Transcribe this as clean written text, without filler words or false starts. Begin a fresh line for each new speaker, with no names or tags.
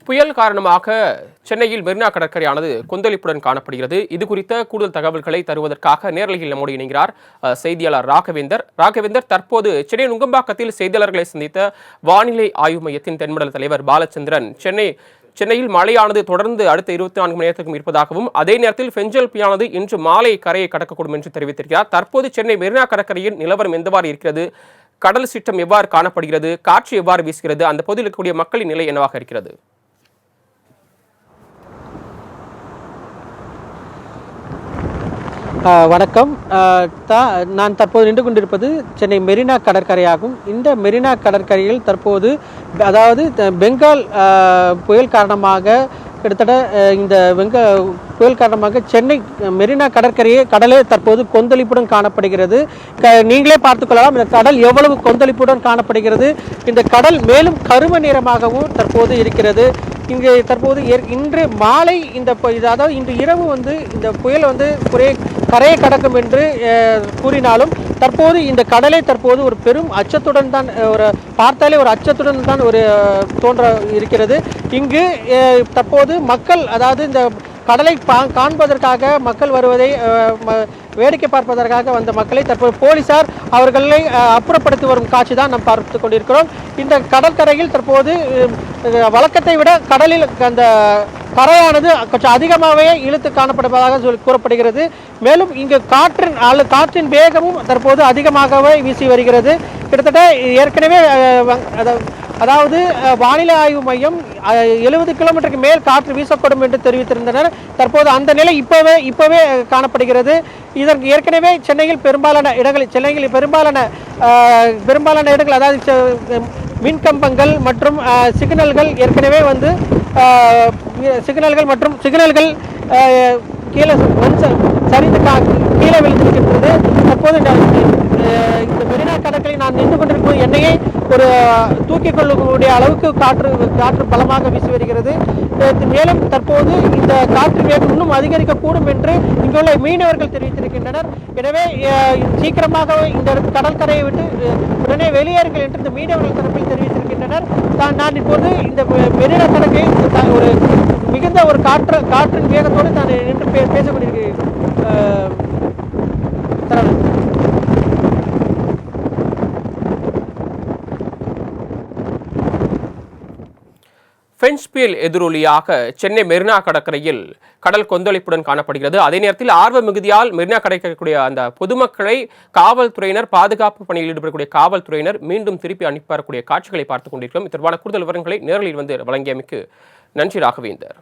புயல் காரணமாக சென்னையில் மெரினா கடற்கரையானது கொந்தளிப்புடன் காணப்படுகிறது. இது குறித்த கூடுதல் தகவல்களை தருவதற்காக நேரலையில் நம்மோடு இணைகிறார் செய்தியாளர் ராகவேந்தர். ராகவேந்தர், தற்போது சென்னை நுங்கம்பாக்கத்தில் செய்தியாளர்களை சந்தித்த வானிலை ஆய்வு மையத்தின் தென்மண்டல தலைவர் பாலச்சந்திரன் சென்னையில் மழையானது தொடர்ந்து அடுத்த 24 மணி நேரத்துக்கும் இருப்பதாகவும், அதே நேரத்தில் பெஞ்சல் புயலானது இன்று மாலை கரையை கடக்கக்கூடும் என்று தெரிவித்திருக்கிறார். தற்போது சென்னை மெரினா கடற்கரையில் நிலவரம் எந்தவாறு இருக்கிறது? கடல் சீற்றம் எவ்வாறு காணப்படுகிறது? காற்று எவ்வாறு வீசுகிறது? அந்த பகுதியில் இருக்கக்கூடிய மக்களின் நிலை என்னவாக இருக்கிறது?
வணக்கம். நான் தற்போது நின்று கொண்டிருப்பது சென்னை மெரினா கடற்கரையாகும். இந்த மெரினா கடற்கரையில் தற்போது அதாவது பெங்கால் புயல் காரணமாக கிட்டத்தட்ட இந்த புயல் காரணமாக சென்னை மெரினா கடலே தற்போது கொந்தளிப்புடன் காணப்படுகிறது. நீங்களே பார்த்துக்கொள்ளலாம் இந்த கடல் எவ்வளவு கொந்தளிப்புடன் காணப்படுகிறது. இந்த கடல் மேலும் கரும நிறமாகவும் தற்போது இருக்கிறது. இங்கே தற்போது இன்று மாலை அதாவது இன்று இரவு இந்த புயல் கரையை கடக்கும் என்று கூறினாலும் தற்போது இந்த கடலை தற்போது ஒரு பெரும் அச்சத்துடன் தான் பார்த்தாலே ஒரு அச்சத்துடன் தான் தோன்ற இருக்கிறது. இங்கு தற்போது மக்கள் அதாவது இந்த கடலை காண்பதற்காக மக்கள் வருவதை வேடிக்கை பார்ப்பதற்காக வந்த மக்களை தற்போது போலீசார் அவர்களை அப்புறப்படுத்தி வரும் காட்சி தான் நாம் பார்த்து கொண்டிருக்கிறோம். இந்த கடற்கரையில் தற்போது வழக்கத்தை விட கடலில் அந்த கரையானது கொஞ்சம் அதிகமாகவே இழுத்து காணப்படுவதாக கூறப்படுகிறது. மேலும் இங்கு காற்றின் வேகமும் தற்போது அதிகமாகவே வீசி வருகிறது. கிட்டத்தட்ட ஏற்கனவே அதாவது வானிலை ஆய்வு மையம் 70 கிலோமீட்டருக்கு மேல் காற்று வீசக்கூடும் என்று தெரிவித்திருந்தனர். தற்போது அந்த நிலை இப்பவே காணப்படுகிறது. இதற்கு ஏற்கனவே சென்னையில் பெரும்பாலான இடங்கள் அதாவது மின்கம்பங்கள் மற்றும் சிக்னல்கள் ஏற்கனவே சிக்னல்கள் கீழே சரிந்து கீழே விழுந்திருக்கின்றது. தற்போது இந்த மெரினா கடற்கரை நான் நின்று கொண்டிருக்கும் என்னையே தூக்கிக் கொள்ளக்கூடிய அளவுக்கு காற்று பலமாக வீசி வருகிறது. மேலும் தற்போது இந்த காற்று வேகம் இன்னும் அதிகரிக்கக்கூடும் என்று இங்குள்ள மீனவர்கள் தெரிவித்திருக்கின்றனர். எனவே சீக்கிரமாக இந்த கடற்கரையை விட்டு உடனே வெளியேறுங்கள் என்று இந்த மீனவர்கள் தரப்பில் தெரிவித்திருக்கின்றனர். நான் இப்போது இந்த மெரினா கடற்கரை மிகுந்த காற்றின் வேகத்தோடு நான் நின்று பேசிக் கொண்டிருக்கிறேன்.
பெஞ்ச் புயல் எதிரொலியாக சென்னை மெரினா கடற்கரையில் கடல் கொந்தளிப்புடன் காணப்படுகிறது. அதே நேரத்தில் ஆர்வ மிகுதியால் மெரினா கடற்கரைக்கூடிய அந்த பொதுமக்களை காவல்துறையினர் பாதுகாப்பு பணியில் ஈடுபடக்கூடிய காவல்துறையினர் மீண்டும் திருப்பி அனுப்பி வரக்கூடிய காட்சிகளை பார்த்துக் கொண்டிருக்கிறோம். இது தொடர்பான கூடுதல் விவரங்களை நேரலில் வழங்கியமைக்கு நன்றி ராகவேந்தர்.